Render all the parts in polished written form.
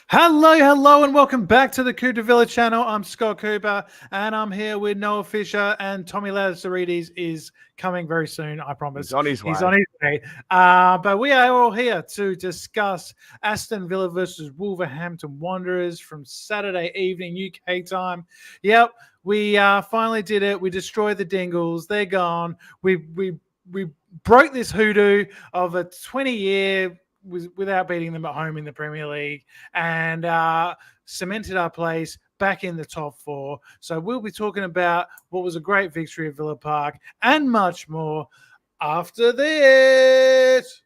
Hello, and welcome back to the Cooper Villa channel. I'm Scott Cooper, and I'm here with Noah Fisher, and Tommy Lazarides is coming very soon, I promise. He's on his way. He's on his way. But we are all here to discuss Aston Villa versus Wolverhampton Wanderers from Saturday evening UK time. Yep, we finally did it. We destroyed the Dingles. They're gone. We broke this hoodoo of a 20-year without beating them at home in the Premier League, and cemented our place back in the top four. So we'll be talking about what was a great victory at Villa Park and much more after this.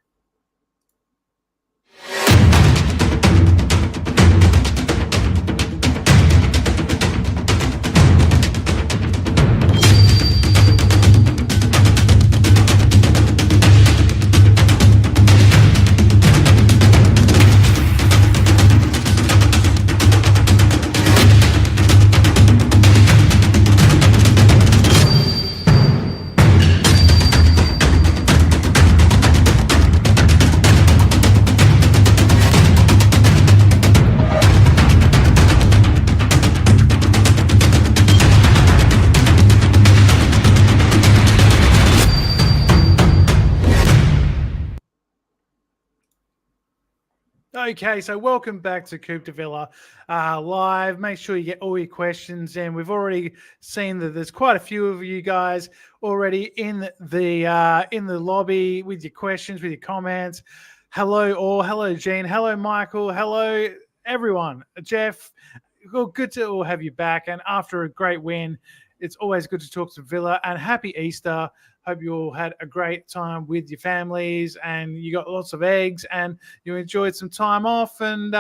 Okay, so welcome back to Coupe de Villa live. Make sure you get all your questions in. We've already seen that there's quite a few of you guys already in the lobby with your questions, with your comments. Hello, all. Hello, Gene. Hello, Michael. Hello, everyone. Jeff. Well, good to all have you back. And after a great win, it's always good to talk to Villa. And happy Easter. Hope you all had a great time with your families and you got lots of eggs and you enjoyed some time off and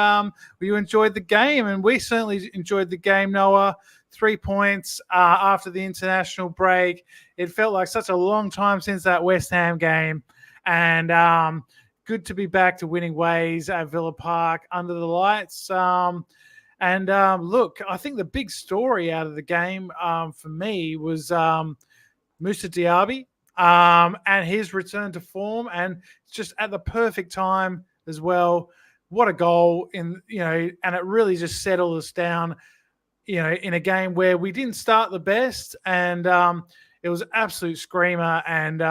you enjoyed the game. And we certainly enjoyed the game, Noah. 3 points after the international break. It felt like such a long time since that West Ham game. And good to be back to winning ways at Villa Park under the lights. Look, I think the big story out of the game for me was Moussa Diaby. And his return to form, and just at the perfect time as well. What a goal and it really just settled us down, in a game where we didn't start the best, and it was an absolute screamer and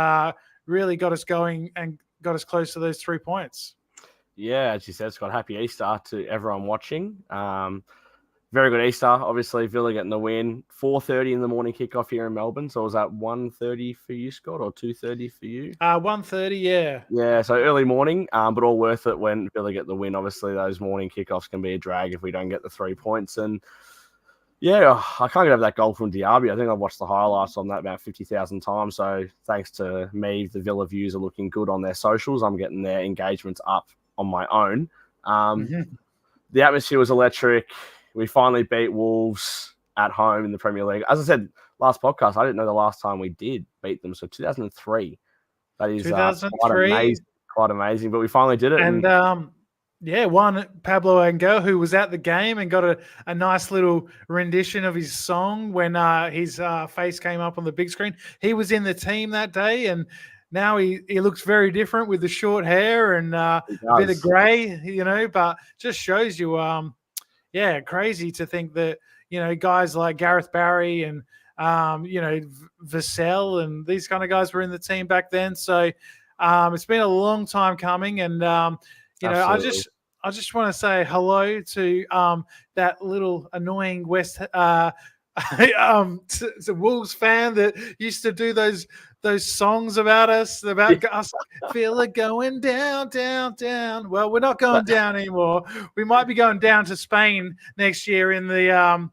really got us going and got us close to those 3 points. Yeah, as you said, Scott, happy Easter to everyone watching. Very good Easter. Obviously, Villa getting the win. 4:30 in the morning kickoff here in Melbourne. So was that 1:30 for you, Scott, or 2:30 for you? 1:30, yeah. Yeah, so early morning, but all worth it when Villa get the win. Obviously, those morning kickoffs can be a drag if we don't get the 3 points. And yeah, I can't get over that goal from Diaby. I think I've watched the highlights on that about 50,000 times. So thanks to me, the Villa views are looking good on their socials. I'm getting their engagements up on my own. The atmosphere was electric. We finally beat Wolves at home in the Premier League. As I said last podcast, I didn't know the last time we did beat them. So 2003. That is 2003. Quite amazing. But we finally did it. And one Pablo Angel, who was at the game and got a nice little rendition of his song when his face came up on the big screen. He was in the team that day, and now he looks very different with the short hair and a bit of grey, but just shows you crazy to think that, guys like Gareth Barry and, Vassell and these kind of guys were in the team back then. So it's been a long time coming. And, I just want to say hello to that little annoying it's a Wolves fan that used to do those songs about us feel it going down, down, down. Well, we're not going down anymore. We might be going down to Spain next year in the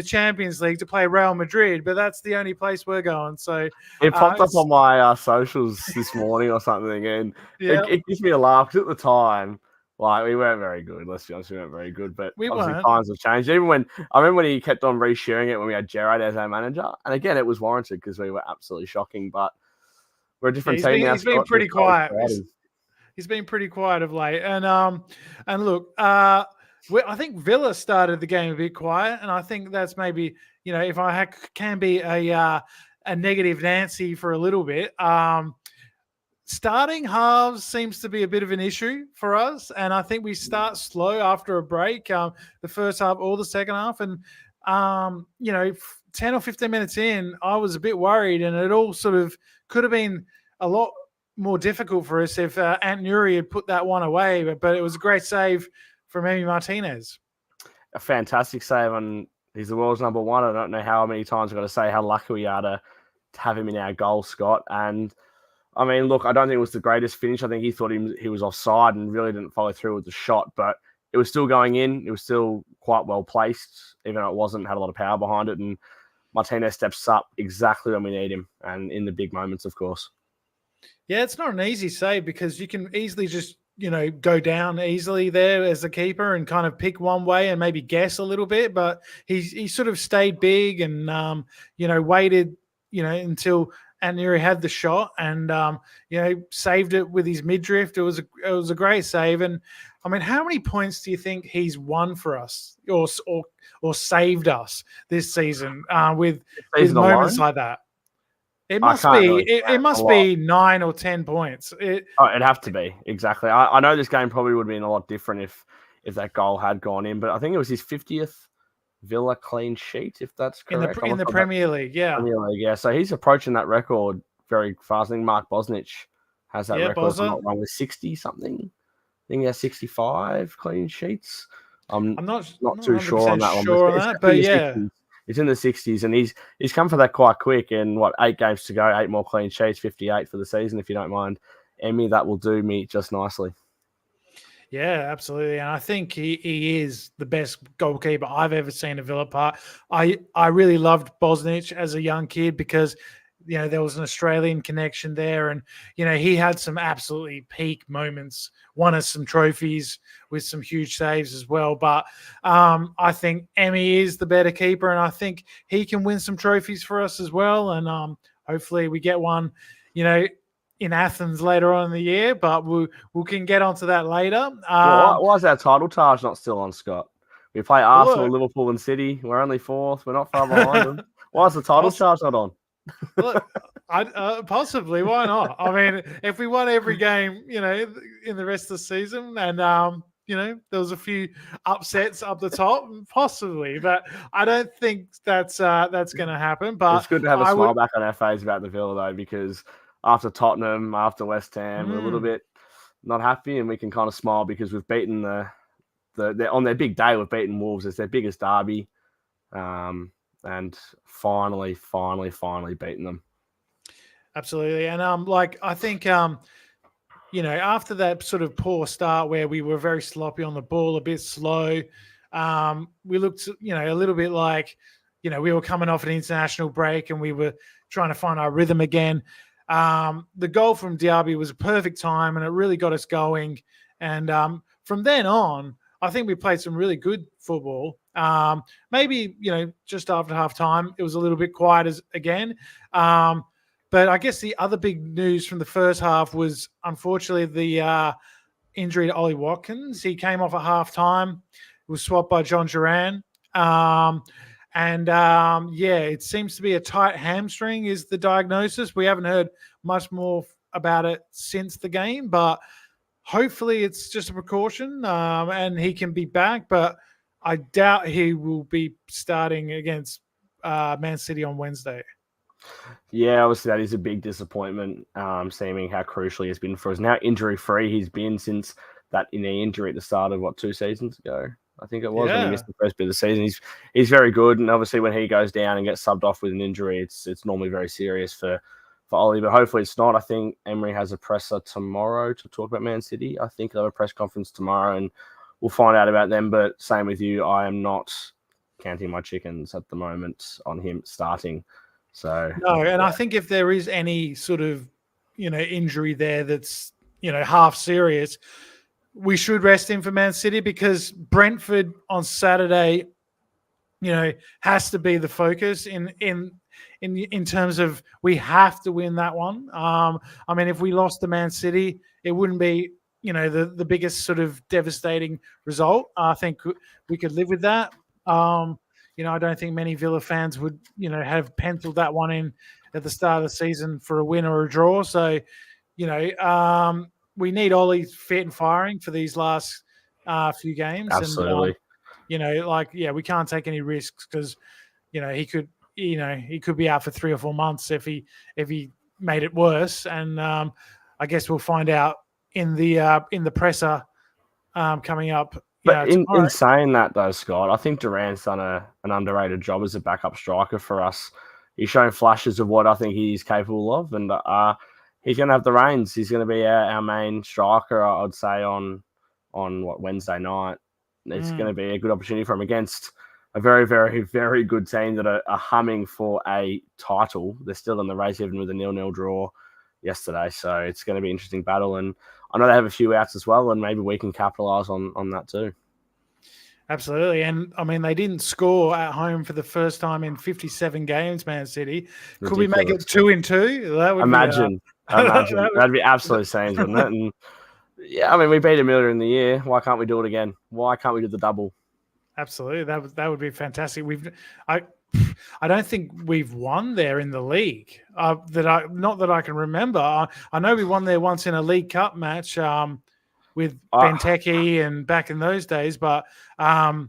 Champions League to play Real Madrid, but that's the only place we're going. So it popped up on my socials this morning or something, and it gives me a laugh because at the time, like, we weren't very good. Let's be honest, we weren't very good. But obviously times have changed. Even when I remember when he kept on resharing it when we had Gerrard as our manager, and again it was warranted because we were absolutely shocking. But we're a different team now. He's been pretty quiet. He's been pretty quiet of late. And look, I think Villa started the game a bit quiet, and I think that's maybe if I can be a negative Nancy for a little bit. starting halves seems to be a bit of an issue for us, and I think we start slow after a break, the first half or the second half, and 10 or 15 minutes in, I was a bit worried, and it all sort of could have been a lot more difficult for us if Unai had put that one away, but it was a great save from Emi Martinez. A fantastic save, and he's the world's number one. I don't know how many times I've got to say how lucky we are to have him in our goal, Scott. And I mean, look, I don't think it was the greatest finish. I think he thought he was offside and really didn't follow through with the shot, but it was still going in. It was still quite well placed, even though it wasn't, had a lot of power behind it. And Martinez steps up exactly when we need him, and in the big moments, of course. Yeah, it's not an easy save because you can easily just, go down easily there as a keeper and kind of pick one way and maybe guess a little bit. But he sort of stayed big and, waited, until Unai had the shot and, saved it with his midriff. It was a great save. And I mean, how many points do you think he's won for us or saved us this season with moments like that? It must be. It must be 9 or 10 points. It'd have to be exactly. I know this game probably would have been a lot different if that goal had gone in, but I think it was his 50th Villa clean sheet, if that's correct. In the Premier League, yeah. Premier League, yeah. So he's approaching that record very fast. I think Mark Bosnich has that record. If I'm not wrong, with 60 something. I think he has 65 clean sheets. I'm not too sure on that one. But yeah. 60s. He's in the 60s, and he's come for that quite quick. And 8 games to go, 8 more clean sheets, 58 for the season. If you don't mind, Emmy, that will do me just nicely. Yeah, absolutely. And I think he is the best goalkeeper I've ever seen at Villa Park. I really loved Bosnich as a young kid because, there was an Australian connection there. And, he had some absolutely peak moments, won us some trophies with some huge saves as well. But I think Emmy is the better keeper, and I think he can win some trophies for us as well. And hopefully we get one, in Athens later on in the year, but we can get onto that later. Why is our title charge not still on, Scott? We play Arsenal, Liverpool, and City. We're only 4th. We're not far behind them. Why is the title charge not on? Look, possibly. Why not? I mean, if we won every game, in the rest of the season, and there was a few upsets up the top, possibly, but I don't think that's going to happen. But it's good to have a smile back on our face about the Villa, though, because after Tottenham, after West Ham, we're a little bit not happy, and we can kind of smile because we've beaten on their big day. We've beaten Wolves. It's their biggest derby, and finally beaten them. Absolutely, and I think after that sort of poor start where we were very sloppy on the ball, a bit slow, we looked a little bit like we were coming off an international break and we were trying to find our rhythm again. The goal from Diaby was a perfect time and it really got us going. And from then on, I think we played some really good football. Maybe, just after half time, it was a little bit quiet again. But I guess the other big news from the first half was, unfortunately, the injury to Ollie Watkins. He came off at half time, was swapped by John Duran. It seems to be a tight hamstring is the diagnosis. We haven't heard much more about it since the game, but hopefully it's just a precaution and he can be back. But I doubt he will be starting against Man City on Wednesday. Yeah, obviously that is a big disappointment, seeing how crucial he has been for us. Now injury-free he's been since that knee injury at the start of, 2 seasons ago? I think it was when he missed the first bit of the season. He's very good, and obviously when he goes down and gets subbed off with an injury, it's normally very serious for Ollie, but hopefully it's not. I think Emery has a presser tomorrow to talk about Man City. I think they'll have a press conference tomorrow, and we'll find out about them. But same with you, I am not counting my chickens at the moment on him starting. So no, and I think if there is any sort of injury there that's half serious, we should rest him for Man City because Brentford on Saturday, has to be the focus in terms of we have to win that one. I mean, if we lost to Man City, it wouldn't be the biggest sort of devastating result. I think we could live with that. I don't think many Villa fans would have penciled that one in at the start of the season for a win or a draw. So, we need Ollie fit and firing for these last few games. Absolutely. And, we can't take any risks because, he could be out for 3 or 4 months if he made it worse. And I guess we'll find out in the presser coming up. But in tomorrow. saying that, though, Scott, I think Durant's done an underrated job as a backup striker for us. He's shown flashes of what I think he's capable of, and he's going to have the reins. He's going to be our main striker, I'd say, on Wednesday night. It's going to be a good opportunity for him against a very, very, very good team that are humming for a title. They're still in the race, even with a 0-0 draw yesterday. So it's going to be an interesting battle. And I know they have a few outs as well, and maybe we can capitalise on that too. Absolutely. And, I mean, they didn't score at home for the first time in 57 games, Man City. Could we make it 2-2? That would Imagine. That'd be absolute scenes, wouldn't it? And, yeah, I mean, we beat him earlier in the year. Why can't we do it again? Why can't we do the double? Absolutely. That would be fantastic. I don't think we've won there in the league. Not that I can remember. I know we won there once in a League Cup match with Benteke and back in those days, but yeah,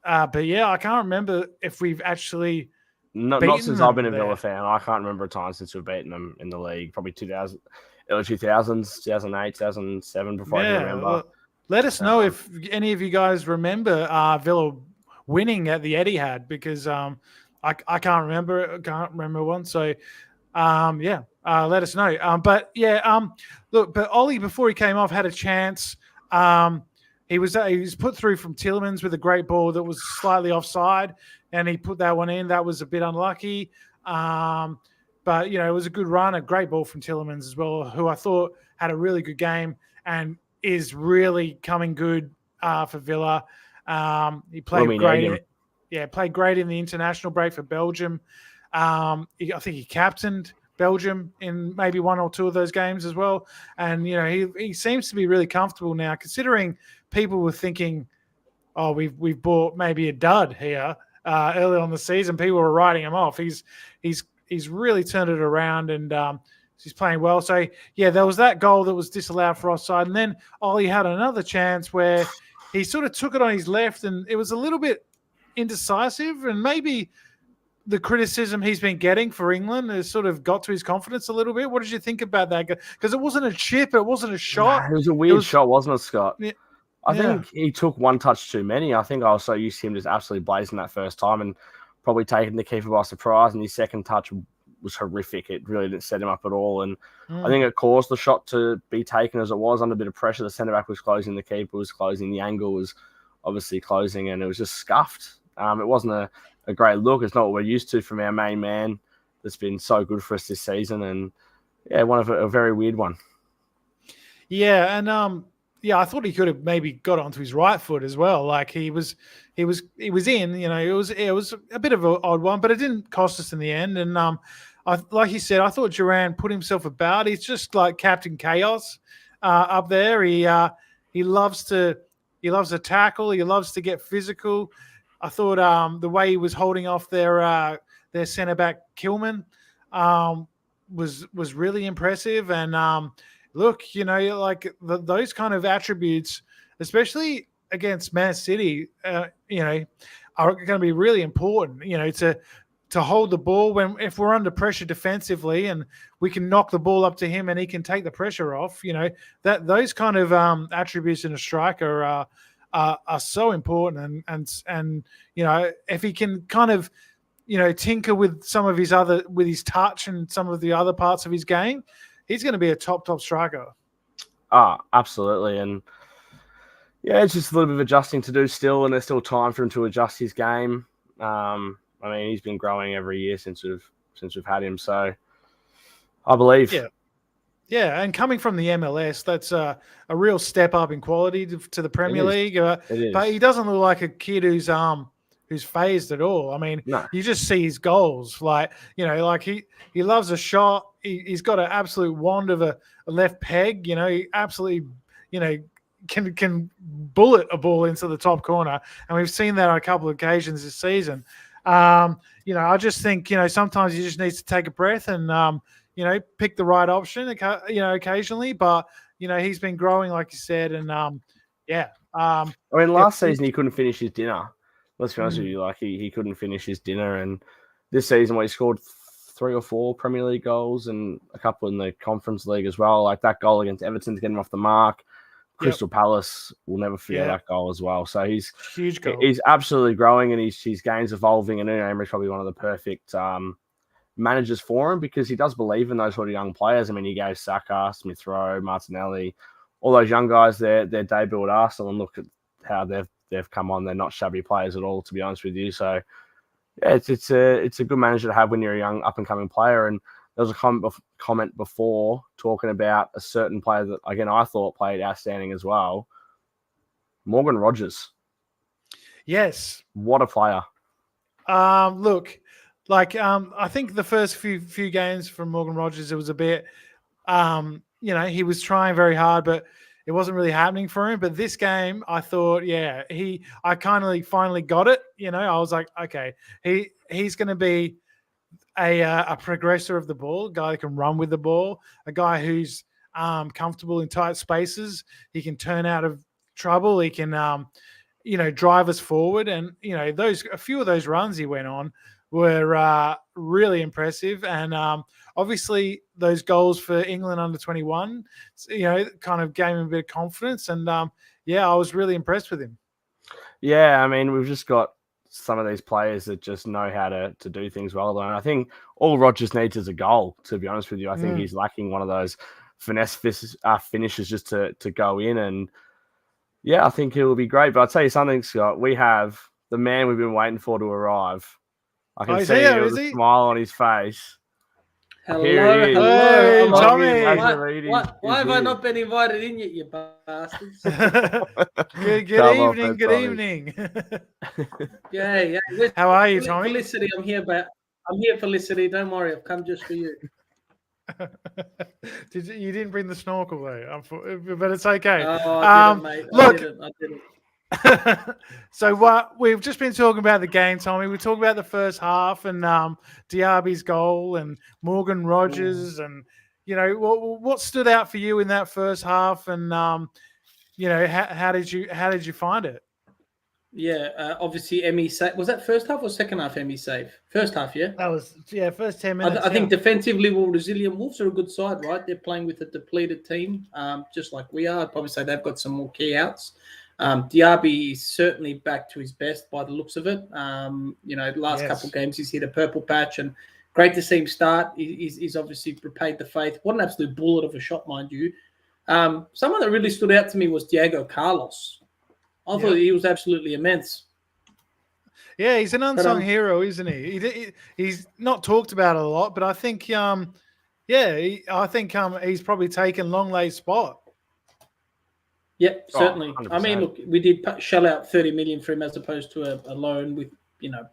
I can't remember if we've actually not since I've been a Villa fan. I can't remember a time since we've beaten them in the league. Probably early 2000s, 2008, 2007. Before I can remember. Well, let us know if any of you guys remember Villa winning at the Etihad, because I can't remember. Can't remember one. So let us know. But Ollie, before he came off, had a chance. He was put through from Tielemans with a great ball that was slightly offside, and he put that one in. That was a bit unlucky. But it was a good run, a great ball from Tielemans as well, who I thought had a really good game and is really coming good for Villa. He played great. Played great in the international break for Belgium. I think he captained Belgium in maybe 1 or 2 of those games as well. And, he seems to be really comfortable now, considering people were thinking, oh, we've bought maybe a dud here early on the season. People were writing him off. He's really turned it around, and he's playing well. So, yeah, there was that goal that was disallowed for offside. And then Ollie had another chance where he sort of took it on his left, and it was a little bit indecisive, and maybe the criticism he's been getting for England has sort of got to his confidence a little bit. What did you think about that? Because it wasn't a chip, it wasn't a shot. It was a weird shot, wasn't it, Scott? Yeah. I think he took one touch too many. I think I was so used to him just absolutely blazing that first time and probably taking the keeper by surprise, and his second touch was horrific. It really didn't set him up at all, and I think it caused the shot to be taken as it was under a bit of pressure. The centre-back was closing, the keeper was closing, the angle was obviously closing, and it was just scuffed. It wasn't a great look. It's not what we're used to from our main man that's been so good for us this season, and one of a very weird one. Yeah, and I thought he could have maybe got onto his right foot as well. Like he was in. It was a bit of an odd one, but it didn't cost us in the end. And like he said, I thought Duran put himself about. He's just like Captain Chaos up there. He loves to tackle. He loves to get physical. I thought the way he was holding off their centre back Kilman was really impressive. And look, those kind of attributes, especially against Man City, are going to be really important. To hold the ball if we're under pressure defensively, and we can knock the ball up to him and he can take the pressure off. That those kind of attributes in a striker are so important. And if he can kind of tinker with some of with his touch and some of the other parts of his game, he's going to be a top striker. Absolutely. And it's just a little bit of adjusting to do still, and there's still time for him to adjust his game. I mean, he's been growing every year since we've had him. So I believe. Yeah, and coming from the MLS, that's a real step up in quality to the Premier League. But he doesn't look like a kid who's phased at all. I mean, You just see his goals. He loves a shot. He's got an absolute wand of a left peg. He absolutely, can bullet a ball into the top corner. And we've seen that on a couple of occasions this season. I just think, sometimes you just need to take a breath and, pick the right option, occasionally. But he's been growing, like you said, and yeah. I mean, last season he couldn't finish his dinner. Let's be honest with you, like he couldn't finish his dinner, and this season where he scored 3 or 4 Premier League goals and a couple in the Conference League as well. Like that goal against Everton to get him off the mark. Crystal Palace will never forget that goal as well. So he's huge goal. He's absolutely growing, and his game's evolving. And Unai Emery's probably one of the perfect managers for him because he does believe in those sort of young players. I mean, he gave Saka, Smith Rowe, Martinelli, all those young guys their debut at Arsenal, and look at how they've come on. They're not shabby players at all, to be honest with you. So yeah, it's a good manager to have when you're a young up and coming player. And there was a comment before talking about a certain player that, again, I thought played outstanding as well. Morgan Rogers. Yes. What a player. Look, I think the first few games from Morgan Rogers, it was a bit, he was trying very hard, but it wasn't really happening for him. But this game, I thought, I kind of finally got it. I was like, okay, he's going to be a progressor of the ball, a guy that can run with the ball, a guy who's comfortable in tight spaces. He can turn out of trouble. He can, drive us forward. And, a few of those runs he went on were really impressive. And obviously those goals for England under 21, kind of gave him a bit of confidence. And I was really impressed with him. Yeah, I mean, we've just got some of these players that just know how to do things well. And I think all Rodgers needs is a goal, to be honest with you. I think he's lacking one of those finesse finishes just to go in. And yeah, I think it will be great. But I'll tell you something, Scott, we have the man we've been waiting for to arrive. I can see the smile on his face. Hello. Hey, Tommy. Why have I not been invited in yet, you bastards? Good evening. Yeah. How are you, Tommy? Felicity, I'm here, Felicity. Don't worry, I've come just for you. You didn't bring the snorkel though, but it's okay. Oh, I didn't, mate. Look, I didn't. So we've just been talking about the game, Tommy. We talked about the first half and Diaby's goal and Morgan Rogers and what stood out for you in that first half and how did you find it? Yeah, obviously Emmy save. Was that first half or second half Emmy save? First half, yeah. That was first 10 minutes. I think defensively, resilient Wolves are a good side, right? They're playing with a depleted team, just like we are. I'd probably say they've got some more key outs. Diaby is certainly back to his best by the looks of it. The last couple of games he's hit a purple patch, and great to see him start. He's obviously repaid the faith. What an absolute bullet of a shot, mind you. Someone that really stood out to me was Diego Carlos. I thought he was absolutely immense. Yeah, he's an unsung hero, isn't he? He's not talked about a lot, but I think, he's probably taken Longlay's spot. Yep, certainly. I mean, look, we did shell out 30 million for him as opposed to a loan with,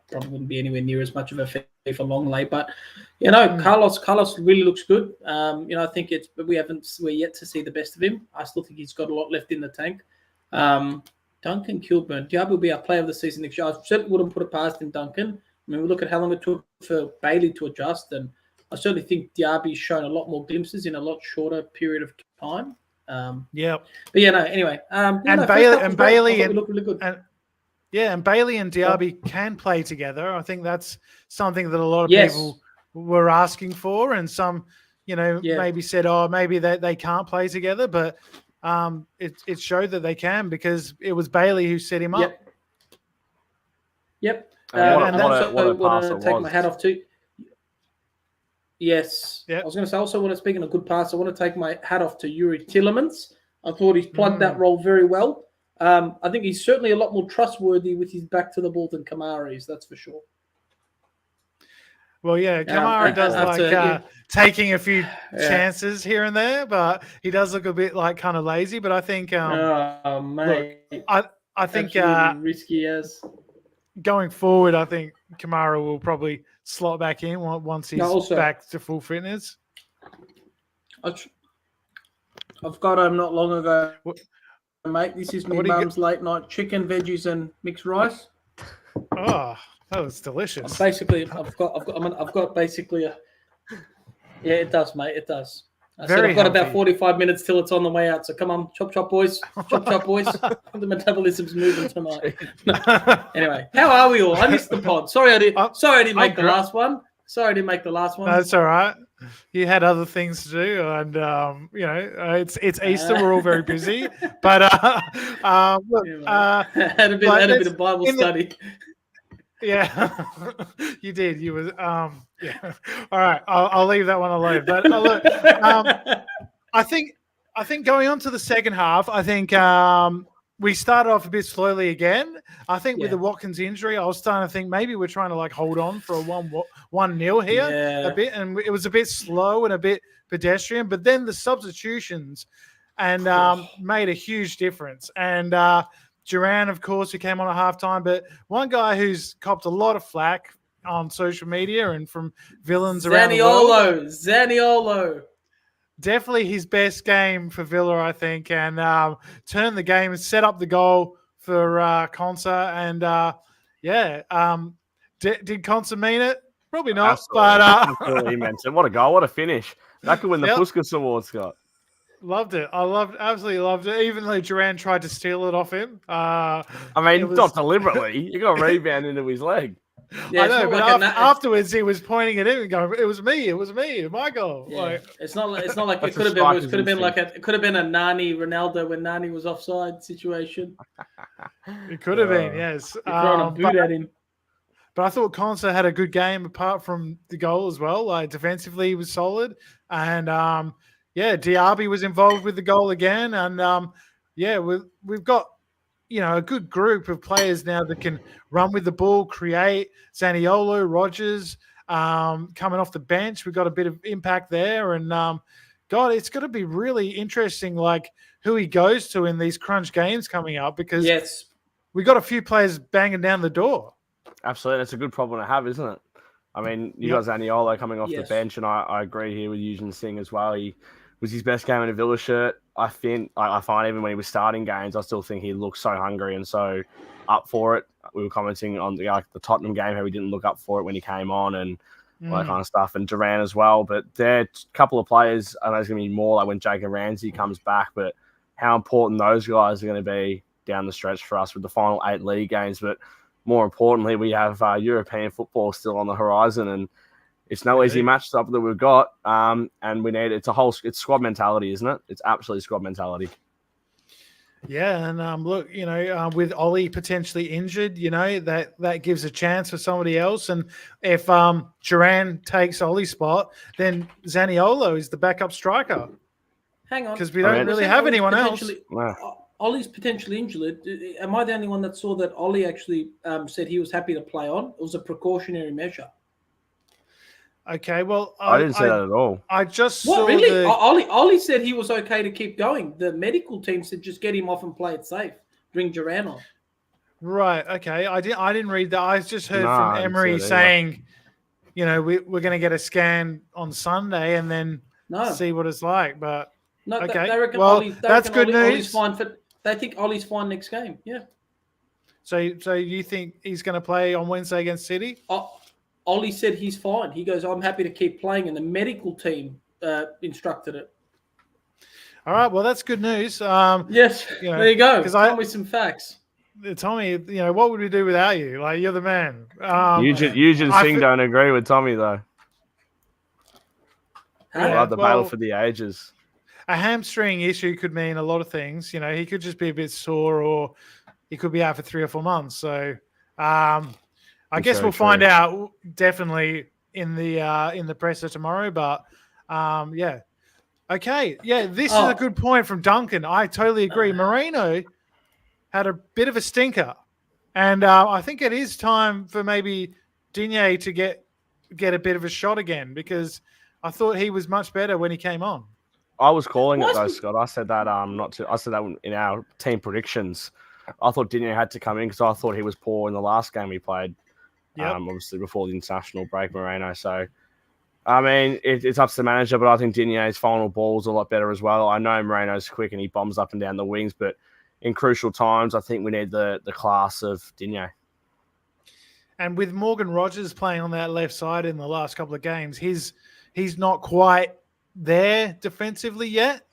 probably wouldn't be anywhere near as much of a fee for Longley. But, Carlos really looks good. I think we're yet to see the best of him. I still think he's got a lot left in the tank. Duncan Kilburn, Diaby will be our player of the season next year. I certainly wouldn't put it past him, Duncan. I mean, we look at how long it took for Bailey to adjust, and I certainly think Diaby's shown a lot more glimpses in a lot shorter period of time. But anyway. Bailey look really good. And Bailey and Diaby can play together. I think that's something that a lot of people were asking for, and some, maybe said, maybe they can't play together, but it showed that they can because it was Bailey who set him up. Yep. And I want to take my hat off to. Yes. Yep. I was going to say, also, speaking of good pass, I want to take my hat off to Yuri Tillemans. I thought he's plugged that role very well. I think he's certainly a lot more trustworthy with his back to the ball than Kamara is, that's for sure. Well, Kamara does taking a few chances here and there, but he does look a bit kind of lazy. But I think, mate, I think risky as going forward, I think Kamara will probably slot back in once he's back to full fitness. I've got him not long ago, mate. This is my mum's late night chicken, veggies, and mixed rice. Oh, that was delicious. I've got basically Yeah, it does, mate. It does. I said Very I've got about healthy. 45 minutes till it's on the way out. So come on, chop, boys. Chop, boys. The metabolism's moving tonight. Anyway, how are we all? I missed the pod. Sorry, I didn't make the last one. That's all right. You had other things to do, and it's Easter. We're all very busy, but look, had a bit of Bible study. Yeah, you did. You was yeah. All right, I'll leave that one alone. But look, I think going on to the second half, I think we started off a bit slowly again. I think with the Watkins injury, I was starting to think maybe we're trying to like hold on for a 1-0 here a bit, and it was a bit slow and a bit pedestrian. But then the substitutions and made a huge difference. And Duran, of course, who came on at halftime, but one guy who's copped a lot of flack on social media and from villains around the world. Zaniolo. Definitely his best game for Villa, I think, and turned the game and set up the goal for Konsa. And did Konsa mean it? Probably not. Absolutely. But absolutely meant it. What a goal! What a finish! That could win the Puskas Award, Scott. Loved it. Absolutely loved it. Even though Duran tried to steal it off him. I mean, not deliberately. You got a rebound into his leg. Yeah, I know, but afterwards he was pointing at him and going, "It was me, my goal." Yeah. Like, it's not like it could have been. It could have been a Nani Ronaldo when Nani was offside situation. It could have been, yes. Throwing a boot at him. But I thought Konsa had a good game apart from the goal as well. Like defensively, he was solid, and Diaby was involved with the goal again, and we've got a good group of players now that can run with the ball, create. Zaniolo, Rogers coming off the bench. We've got a bit of impact there. And, God, it's going to be really interesting, like, who he goes to in these crunch games coming up because we got a few players banging down the door. Absolutely. It's a good problem to have, isn't it? I mean, you got Zaniolo coming off the bench, and I agree here with Eugene Singh as well. He was his best game in a Villa shirt. I find even when he was starting games, I still think he looked so hungry and so up for it. We were commenting on the Tottenham game, how he didn't look up for it when he came on and all that kind of stuff, and Duran as well. But there are a couple of players, I know there's going to be more like when Jacob Ramsey comes back, but how important those guys are going to be down the stretch for us with the final 8 league games. But more importantly, we have European football still on the horizon, and it's no easy match up that we've got, and we need it's squad mentality, isn't it? It's absolutely squad mentality. Yeah, and look, with Ollie potentially injured, that gives a chance for somebody else. And if Duran takes Ollie's spot, then Zaniolo is the backup striker. Hang on, because we don't really have anyone else. Ollie's potentially injured. Am I the only one that saw that Ollie actually said he was happy to play on? It was a precautionary measure. Okay, well, I didn't say that at all. I just saw really? Ollie said he was okay to keep going. The medical team said just get him off and play it safe. Bring Duran on. Right. Okay. I didn't read that. I just heard from Emery saying, we're going to get a scan on Sunday and then see what it's like. But okay. They reckon that's good news. They think Ollie's fine next game. Yeah. So you think he's going to play on Wednesday against City? Ollie said he's fine. He goes, I'm happy to keep playing, and the medical team instructed it. All right, well, that's good news. Yes, there you go. Tell me some facts. Tommy, what would we do without you? Like, you're the man. Eugene Singh don't agree with Tommy, though. The battle for the ages. A hamstring issue could mean a lot of things. He could just be a bit sore, or he could be out for 3 or 4 months. So, I guess we'll find out definitely in the presser tomorrow. But okay, this is a good point from Duncan. I totally agree. Moreno had a bit of a stinker, and I think it is time for maybe Digne to get a bit of a shot again, because I thought he was much better when he came on. I was calling it though, Scott. I said that I said that in our team predictions. I thought Digne had to come in because I thought he was poor in the last game he played. Obviously before the international break, Moreno. So, I mean, it's up to the manager, but I think Digne's final ball's a lot better as well. I know Moreno's quick and he bombs up and down the wings, but in crucial times, I think we need the class of Digne. And with Morgan Rogers playing on that left side in the last couple of games, his he's not quite there defensively yet.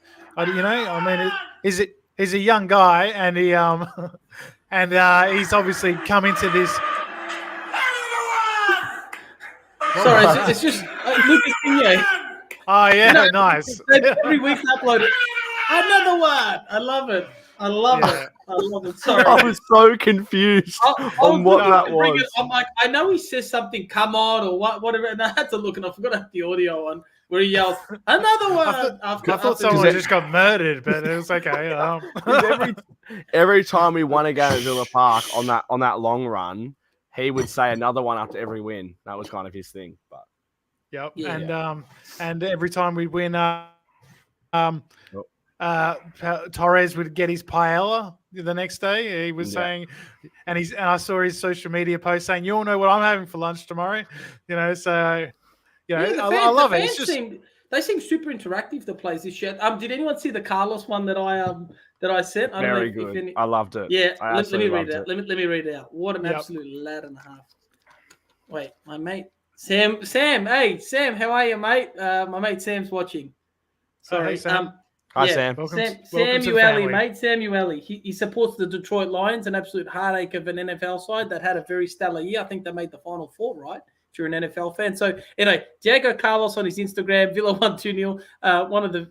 He's a young guy, and he's obviously come into this. Sorry, it's just Lucas Digne. Oh yeah, nice. Every week upload it. Another one. I love it. I love it. Sorry. I was so confused on what that was. I'm like, I know he says something, come on, or whatever, and I had to look, and I forgot to have the audio on where he yells, another one. I thought someone just got murdered, but it was okay. Every time we won a game at Villa Park on that long run, he would say another one after every win. That was kind of his thing. But yep. Yeah. And every time we win, Torres would get his paella the next day. He was saying, and I saw his social media post saying, "You all know what I'm having for lunch tomorrow." So I love it. It's just they seem super interactive. The plays this year. Did anyone see the Carlos one that I sent? Very good. I loved it. Yeah, let me read it out. Let me read it out. What an absolute lad and a half. Wait, my mate Sam. Hey, Sam, how are you, mate? My mate Sam's watching. Sorry, hey, Sam. Hi, Sam. Samueli, mate. Samueli. He supports the Detroit Lions, an absolute heartache of an NFL side that had a very stellar year. I think they made the Final Four, right? If you're an NFL fan. So, anyway, Diego Carlos on his Instagram, Villa won 2-0. One of the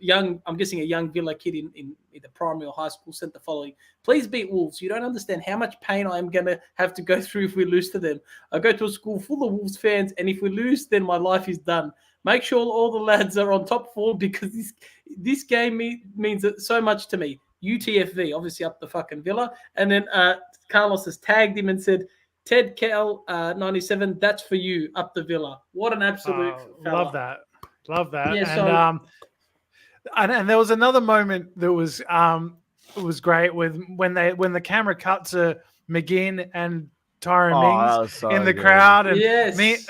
I'm guessing a young Villa kid in either primary or high school sent the following. Please beat Wolves. You don't understand how much pain I am going to have to go through if we lose to them. I go to a school full of Wolves fans, and if we lose, then my life is done. Make sure all the lads are on top form because this game means so much to me. UTFV, obviously up the fucking Villa. And then Carlos has tagged him and said, Ted Kell, 97, that's for you, up the Villa. What an absolute fella. Love that. Yeah, and there was another moment that was great when the camera cut to McGinn and Tyrone Mings in the crowd, and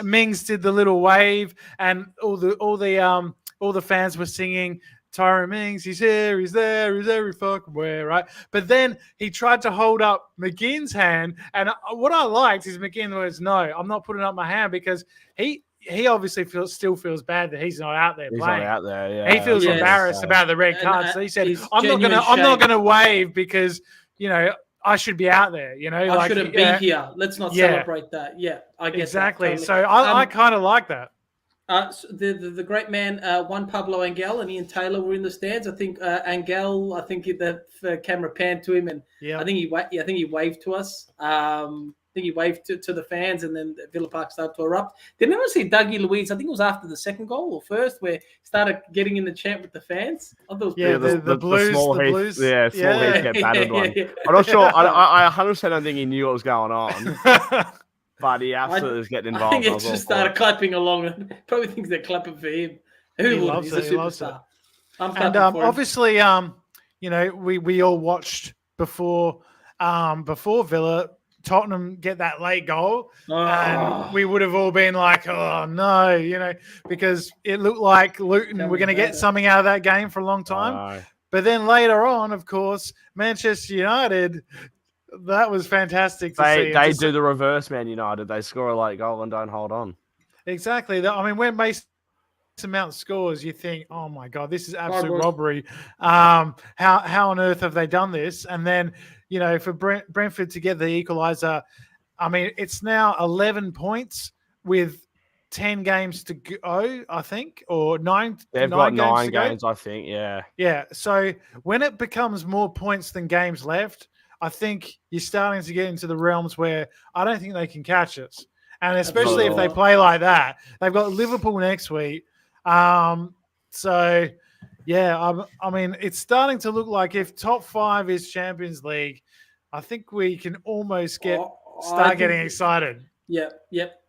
Mings did the little wave, and all the fans were singing Tyrone Mings, he's here, he's there, he's every fucking where, right? But then he tried to hold up McGinn's hand, and what I liked is McGinn was, no, I'm not putting up my hand, because he obviously still feels bad that he's not out there playing. He's not out there, yeah. He feels embarrassed about the red card, so he said, I'm not gonna wave because I should be out there, I shouldn't be here. Let's not celebrate that. Yeah, I guess exactly. Totally. So I kind of like that. So the great man, Juan Pablo Angel and Ian Taylor were in the stands. I think Angel. I think the camera panned to him, and I think he waved to us. I think he waved to the fans, and then Villa Park started to erupt. Did anyone see Dougie Luiz? I think it was after the second goal or first, where he started getting in the chant with the fans. I thought it was the Blues. Yeah, small Heath get battered one. I'm not sure. I 100% don't think he knew what was going on. But he absolutely was getting involved. I think he just started clapping along, and probably thinks they're clapping for him. He's a superstar. And obviously, we all watched before Villa Tottenham get that late goal, and we would have all been like, oh no, because it looked like Luton were going to get something out of that game for a long time. But then later on, of course, Manchester United, that was fantastic to see. They do the reverse, Man United. They score a late goal and don't hold on. Exactly. I mean, when Mason Mount scores, you think, oh my God, this is absolute robbery. How on earth have they done this? And then, for Brentford to get the equaliser, I mean, it's now 11 points with 10 games to go, I think, or nine. They've got 9 games, I think, yeah. Yeah, so when it becomes more points than games left, I think you're starting to get into the realms where I don't think they can catch us. And especially if they play like that. They've got Liverpool next week. So, yeah, I mean, it's starting to look like if top 5 is Champions League, I think we can almost start getting excited. Yep.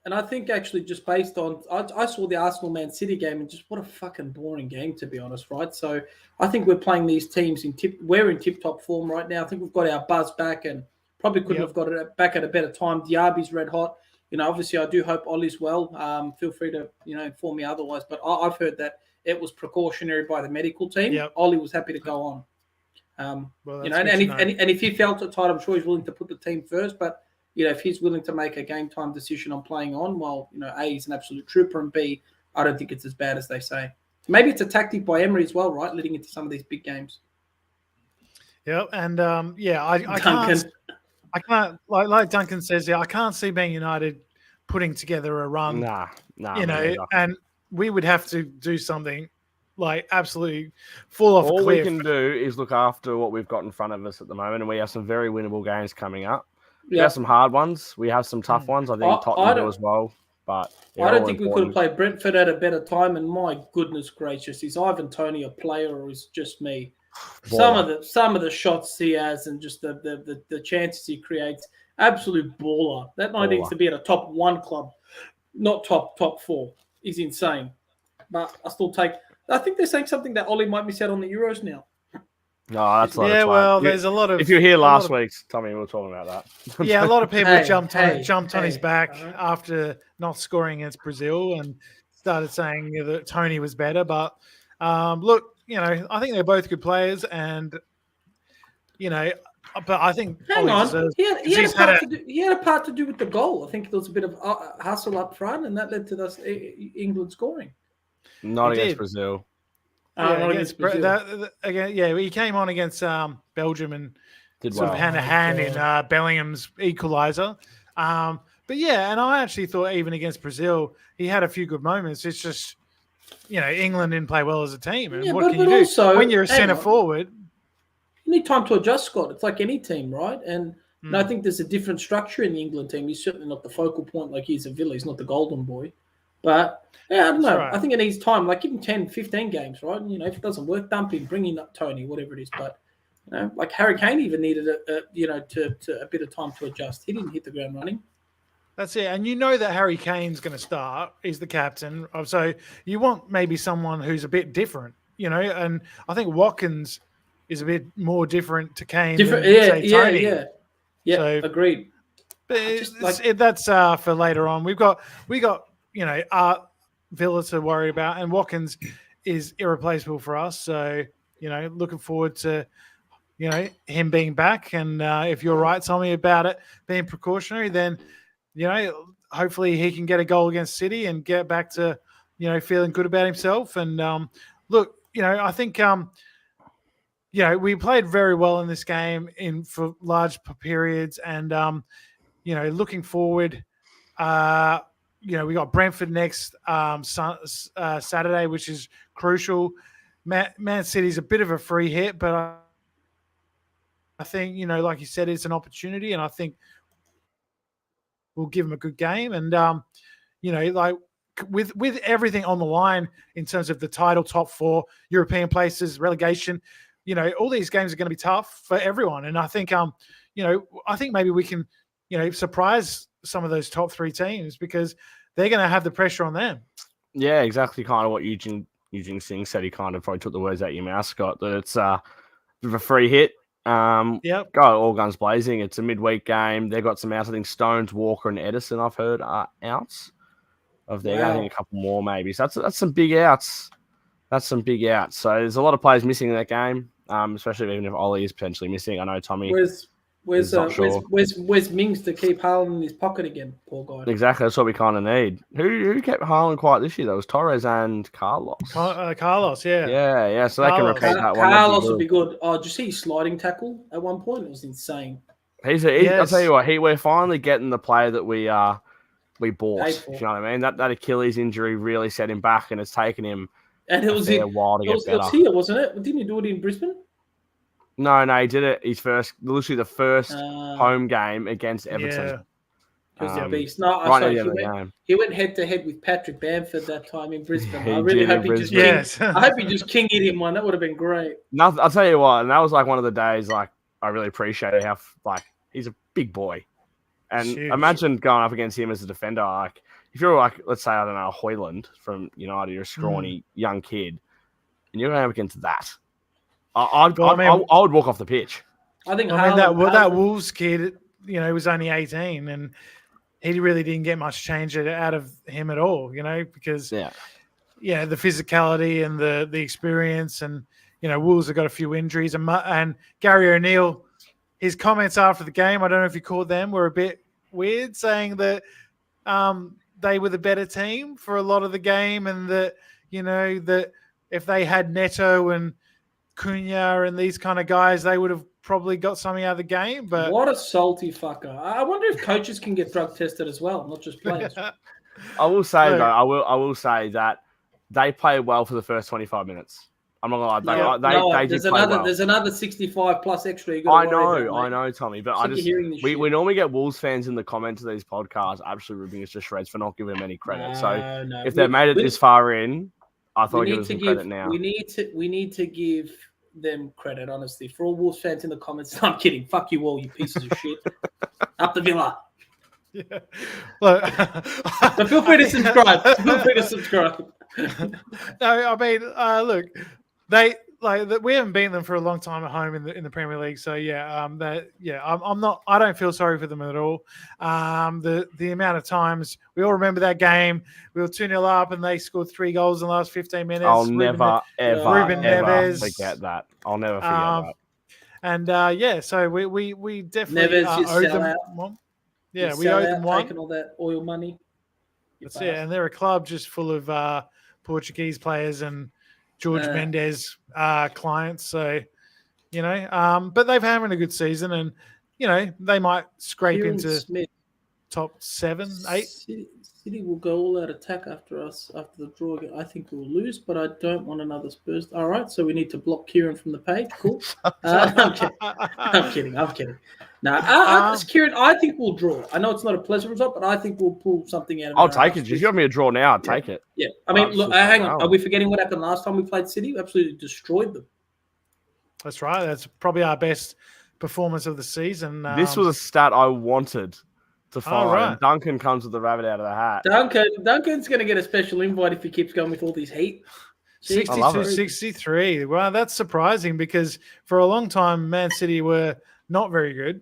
And I think actually just based on I saw the Arsenal-Man City game, and just what a fucking boring game, to be honest, right? So I think we're playing these teams we're in tip-top form right now. I think we've got our buzz back, and probably couldn't have got it back at a better time. Diaby's red hot. Obviously I do hope Ollie's well. Feel free to, inform me otherwise. But I've heard that it was precautionary by the medical team. Yep. Ollie was happy to go on. And if he felt it tight, I'm sure he's willing to put the team first. But if he's willing to make a game time decision on playing on, well, A, he's an absolute trooper, and B, I don't think it's as bad as they say. Maybe it's a tactic by Emery as well, right? Leading into some of these big games. Yeah, and I can't like Duncan says, I can't see Man United putting together a run. Nah, and we would have to do something like absolutely fall off a cliff. All we can do is look after what we've got in front of us at the moment, and we have some very winnable games coming up. We have some hard ones. We have some tough ones. I think Tottenham do as well. But I don't think we could have played Brentford at a better time. And my goodness gracious, is Ivan Toney a player or is just me? Some of the shots he has and just the chances he creates, absolute baller. That night needs to be at a top 1 club, not top 4. Is insane. But I think they're saying something that Ollie might miss out on the Euros now. No, that's not there's a lot of. If you're here last week, Tommy, we were talking about that. Yeah, a lot of people jumped on his back after not scoring against Brazil and started saying that Tony was better. But look, I think they're both good players, and but I think he had a part to do with the goal. I think there was a bit of hustle up front, and that led to England scoring. Not against Brazil. Against Brazil. He came on against Belgium and did sort of hand to hand in Bellingham's equaliser. But and I actually thought even against Brazil, he had a few good moments. It's just, England didn't play well as a team. And what can you do? Also, when you're a centre forward, you need time to adjust, Scott. It's like any team, right? And I think there's a different structure in the England team. He's certainly not the focal point like he's at Villa. He's not the golden boy. But, I don't know. Right. I think it needs time. Like, give him 10, 15 games, right? And, if it doesn't work, dump him, bring in Tony, whatever it is. But, like Harry Kane even needed, a bit of time to adjust. He didn't hit the ground running. That's it. And that Harry Kane's going to start. He's the captain. So you want maybe someone who's a bit different, And I think Watkins is a bit more different to Kane than, say, Tony. Yeah, so, agreed. But that's for later on. We got Villa to worry about, and Watkins is irreplaceable for us. So, looking forward to, him being back. And if you're right, Tommy, about it being precautionary, then, hopefully he can get a goal against City and get back to, feeling good about himself. And look, I think, we played very well in this game for large periods, and looking forward, we got Brentford next Saturday, which is crucial. Man City's a bit of a free hit, but I think, like you said, it's an opportunity, and I think we'll give them a good game. And, like with everything on the line in terms of the title, top 4, European places, relegation, all these games are going to be tough for everyone. And I think, I think maybe we can, surprise some of those top 3 teams because they're going to have the pressure on them. Yeah, exactly. Kind of what Eugene Singh said. He kind of probably took the words out of your mouth, Scott, that it's a bit of a free hit. Go all guns blazing. It's a midweek game. They've got some outs. I think Stones, Walker, and Edison, I've heard, are outs of their. Wow. I think a couple more maybe. So that's some big outs. So there's a lot of players missing in that game, especially even if Ollie is potentially missing. I know Tommy. Where's Mings to keep Haaland in his pocket again? Poor guy. Exactly, that's what we kind of need. Who kept Haaland quiet this year? That was Torres and Carlos. Carlos, yeah. Yeah. So they can repeat that one. Carlos would be good. Oh, did you see his sliding tackle at one point? It was insane. I'll tell you what, we're finally getting the player that we bought. If you know what I mean? That Achilles injury really set him back, and it's taken him a while to get better. It was here, wasn't it? Didn't he do it in Brisbane? No, he did it. Literally the first home game against Everton. Yeah. He was a beast. No, he went head to head with Patrick Bamford that time in Brisbane. I really hope he just king hit him one. That would have been great. No, I'll tell you what, and that was like one of the days I really appreciated how he's a big boy. And imagine going up against him as a defender. Like if you're let's say, I don't know, Hoyland from United, you're a scrawny young kid, and you're going up against that. I would walk off the pitch. I think that Wolves kid, was only 18, and he really didn't get much change out of him at all, because the physicality and the experience, and Wolves have got a few injuries, and Gary O'Neill, his comments after the game, I don't know if you caught them, were a bit weird, saying that they were the better team for a lot of the game, and that that if they had Neto and Cunha and these kind of guys, they would have probably got something out of the game. But what a salty fucker! I wonder if coaches can get drug tested as well, not just players. I will say though, I will say that they played well for the first 25 minutes. I'm not gonna lie. There's another 65 plus extra. I know, Tommy, but we normally get Wolves fans in the comments of these podcasts absolutely ripping us to shreds for not giving them any credit. If they've made it this far in, I thought give us some credit now. We need to give them credit, honestly. For all Wolves fans in the comments, I'm kidding. Fuck you all, you pieces of shit. Up the Villa. Yeah. Look, but feel free to subscribe. No, I mean, look, we haven't beaten them for a long time at home in the Premier League. So I don't feel sorry for them at all. The amount of times we all remember that game, we were 2-0 up and they scored 3 goals in the last 15 minutes. I'll never forget that. I'll never forget that. And so we definitely owed them one. Yeah, we owed them one. Taking all that oil money. That's it. And they're a club just full of Portuguese players and George Mendes clients. So, but they've having a good season, and they might scrape into top 7, 8. City will go all out attack after us after the draw. I think we'll lose, but I don't want another Spurs. All right, so we need to block Kieran from the page. Cool. I'm kidding. No, Kieran, I think we'll draw. I know it's not a pleasant result, but I think we'll pull something out of it. I'll take it. If you want me to draw now, I'll take it. Yeah. I mean, look, hang on. Are we forgetting what happened last time we played City? We absolutely destroyed them. That's right. That's probably our best performance of the season. This was a stat I wanted to find. Right. Duncan comes with the rabbit out of the hat. Duncan's going to get a special invite if he keeps going with all these heat. 62-63. Well, that's surprising because for a long time, Man City were not very good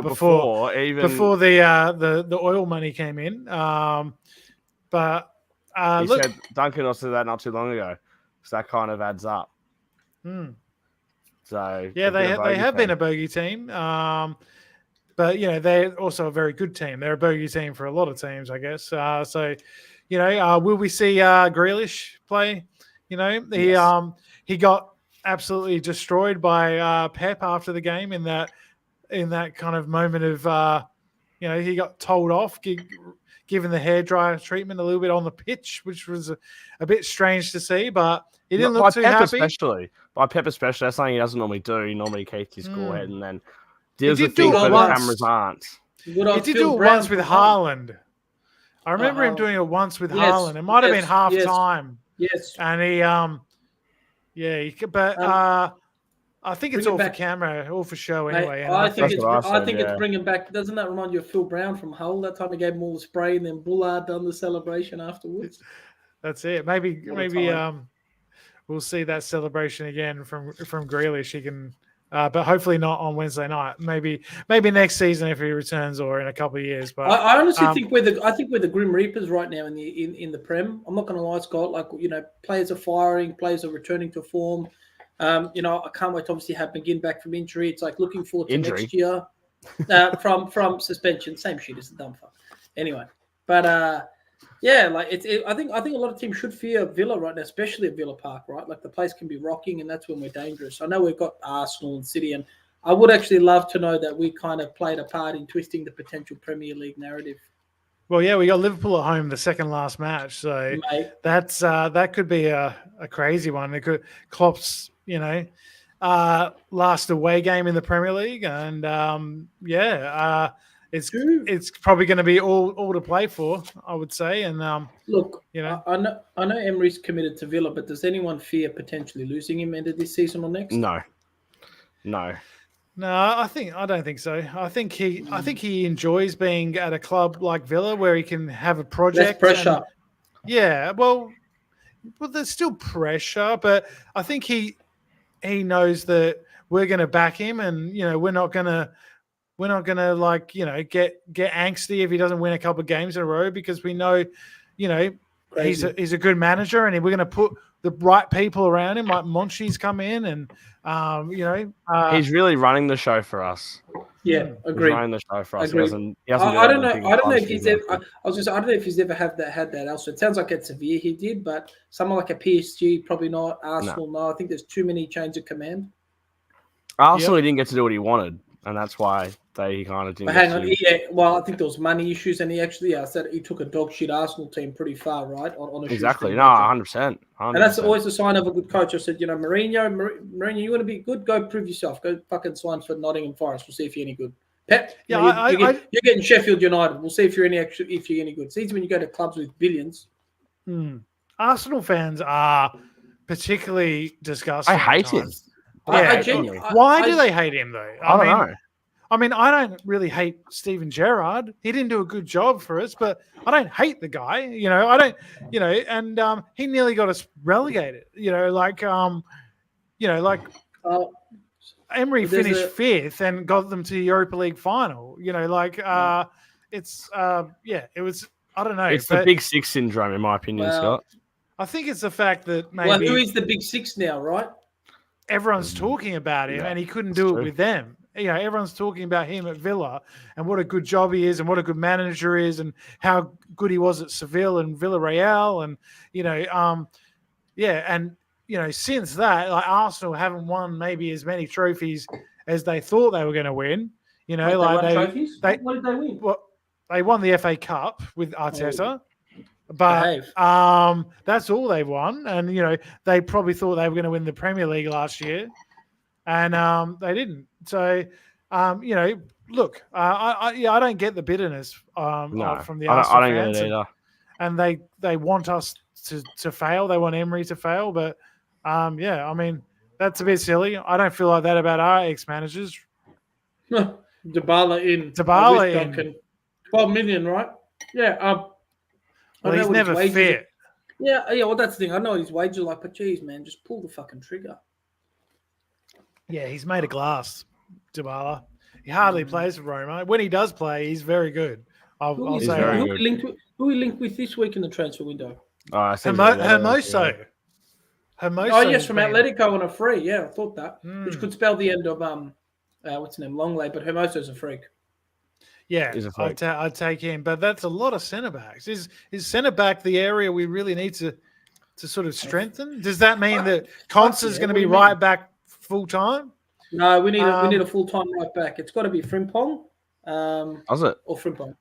before the oil money came in. Said Duncan also said that not too long ago, so that kind of adds up. So yeah, they have been a bogey team, but they're also a very good team. They're a bogey team for a lot of teams, I guess. Will we see Grealish play? Yes. He got absolutely destroyed by Pep after the game in that kind of moment of he got told off, given the hairdryer treatment a little bit on the pitch, which was a bit strange to see, but he didn't look too happy. By Pep especially, that's something he doesn't normally do. He normally keeps his cool head and then deals with things that the cameras aren't. He did do it once with Haaland. I remember him doing it once with Haaland. It might have been half time. Yes. And I think it's all for camera, all for show anyway. I think it's bringing back. Doesn't that remind you of Phil Brown from Hull? That time he gave him all the spray and then Bullard done the celebration afterwards. That's it. Maybe we'll see that celebration again from Grealish. He can, but hopefully not on Wednesday night. Maybe next season if he returns, or in a couple of years. But I honestly think we're the Grim Reapers right now in the Prem. I'm not going to lie, Scott. Players are firing, players are returning to form. I can't wait to obviously have McGinn back from injury. It's like looking forward to next year from suspension. Same shit as the dumb fuck. Anyway, but I think a lot of teams should fear Villa right now, especially at Villa Park, right? Like the place can be rocking, and that's when we're dangerous. I know we've got Arsenal and City, and I would actually love to know that we kind of played a part in twisting the potential Premier League narrative. Well, yeah, we got Liverpool at home the second last match, so that could be a crazy one. It could Klopp's last away game in the Premier League, and it's probably going to be all to play for, I would say. And look, I know Emery's committed to Villa, but does anyone fear potentially losing him end of this season or next? No. I don't think so. I think he enjoys being at a club like Villa where he can have a project. Less pressure. Well, there's still pressure, but I think he knows that we're going to back him, and we're not going to get angsty if he doesn't win a couple of games in a row, because we know he's a good manager, and we're going to the right people around him, like Monchi's come in, and he's really running the show for us. Yeah, agreed. He's running the show for us. Agreed. He hasn't I don't know. I don't know if he's ever. I don't know if he's ever had that elsewhere. It sounds like at Sevilla he did, but someone like a PSG probably not. Arsenal, no. I think there's too many chains of command. Arsenal, he didn't get to do what he wanted, and that's why he kind of didn't. But hang on, well, I think there was money issues, and he actually, said he took a dog shit Arsenal team pretty far, right? On a exactly, no, 100%. And that's always a sign of a good coach. I said, Mourinho, you want to be good? Go prove yourself. Go fucking sign for Nottingham Forest. We'll see if you're any good. Pep, you're getting Sheffield United. We'll see if you're any good. It's easy when you go to clubs with billions. Arsenal fans are particularly disgusting. I hate him. Why do they hate him though? I don't know. I mean, I don't really hate Steven Gerrard. He didn't do a good job for us, but I don't hate the guy. I don't. And he nearly got us relegated. Emery finished fifth and got them to the Europa League final. It was. I don't know. It's the Big Six syndrome, in my opinion, Scott. I think it's the fact that maybe. Well, who is the Big Six now, right? Everyone's talking about him, and he couldn't do it with them. Everyone's talking about him at Villa and what a good job he is and what a good manager is and how good he was at Seville and Villarreal. And, since that, like Arsenal haven't won maybe as many trophies as they thought they were going to win. Trophies? What did they win? Well, they won the FA Cup with Arteta. But that's all they've won. And, they probably thought they were going to win the Premier League last year. And they didn't. So, look, I don't get the bitterness from the Arsenal fans. I don't get it either. And they want us to fail. They want Emery to fail. But, that's a bit silly. I don't feel like that about our ex-managers. Dybala in. 12 million, right? Yeah. Well, he's never fit. Yeah, well, that's the thing. I know his wages are like, but geez, man, just pull the fucking trigger. Yeah, he's made of glass, Dybala. He hardly plays for Roma. When he does play, he's very good. I'll say who we linked with this week in the transfer window? Hermoso. Oh, yes, from Atletico on a free. Yeah, I thought that. Which could spell the end of, what's his name, Longley, but Hermoso's a freak. Yeah, I'd take him. But that's a lot of centre-backs. Is centre-back the area we really need to sort of strengthen? Does that mean that Consa's going to be right back full time? No, we need a full time right back. It's got to be Frimpong. Is it? Or Frimpong.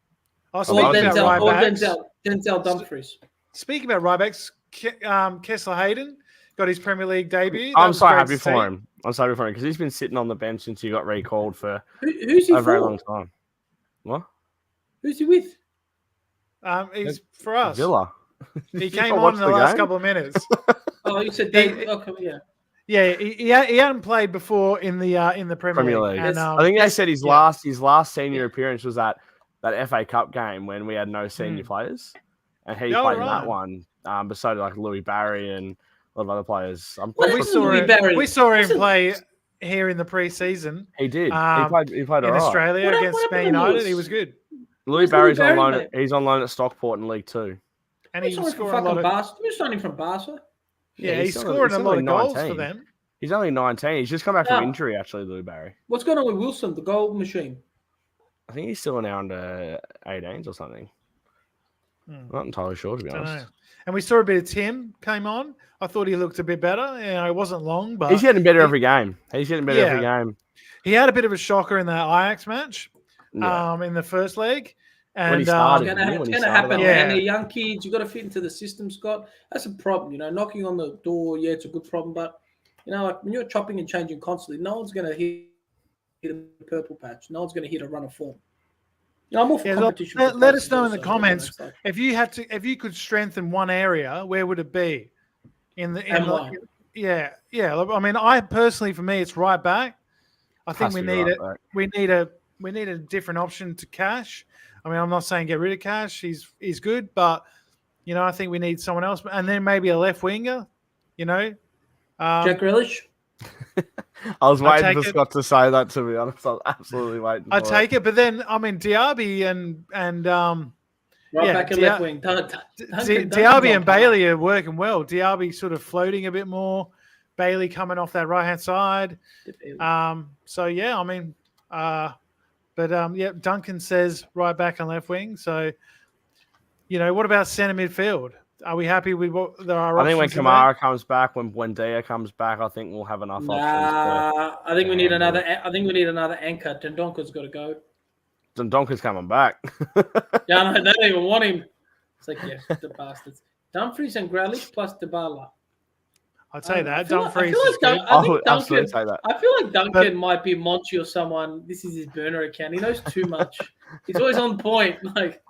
Denzel Dumfries. Speaking about right backs, Kessler Hayden got his Premier League debut. I'm so happy for him. Because he's been sitting on the bench since he got recalled for who's he a very long time. What? Who's he with? He's for us. Villa. He came on in the last couple of minutes. Oh, you said Dave. Yeah. Yeah, he hadn't played before in the Premier League. And, I think they said his last senior appearance was that FA Cup game when we had no senior players, and he played in that one. But so did like Louis Barry and a lot of other players. We saw him play here in the pre-season. He did. He played in Australia against Man United. He was good. Louis Barry's on loan. He's on loan at Stockport in League 2. And he's scoring a lot of. He was signing from Barca. Yeah, he's scoring a lot of goals for them. He's only 19. He's just come back from injury, actually, Louis Barry. What's going on with Wilson, the goal machine? I think he's still now under 18s or something. I'm not entirely sure, to be honest. And we saw a bit of Tim came on. I thought he looked a bit better. It wasn't long, but he's getting better every game. Every game. He had a bit of a shocker in that Ajax match, in the first leg. And it's going to happen. Yeah. And they're young kids. You've got to fit into the system, Scott. That's a problem. Knocking on the door, it's a good problem. But, like when you're chopping and changing constantly, no one's going to hit a purple patch. No one's going to hit a run of form. I'm all for competition. Let us know in the comments if you could strengthen one area, where would it be? Yeah. I mean, for me, it's right back. I think we need a different option to Cash. I mean, I'm not saying get rid of Cash. He's good, but I think we need someone else, and then maybe a left winger. Jack Grealish. I was waiting for Scott to say that. To be honest, I was absolutely waiting. I take it, but then I mean, Diaby and Back and left wing. Diaby and Bailey are working well. Diaby sort of floating a bit more. Bailey coming off that right-hand side. So, yeah, I mean, Duncan says right back and left wing. So, what about centre midfield? Are we happy with what there are options? I think when Kamara comes back, when Buendia comes back, I think we'll have enough options. I think we need another anchor. Dendonka's got to go. Dendonka's coming back. Yeah, they don't even want him. It's like, the bastards. Dumfries and Grealish plus Dybala. I'd say that. Dumfries. I feel like Duncan might be Monty or someone. This is his burner account. He knows too much. He's always on point. Like,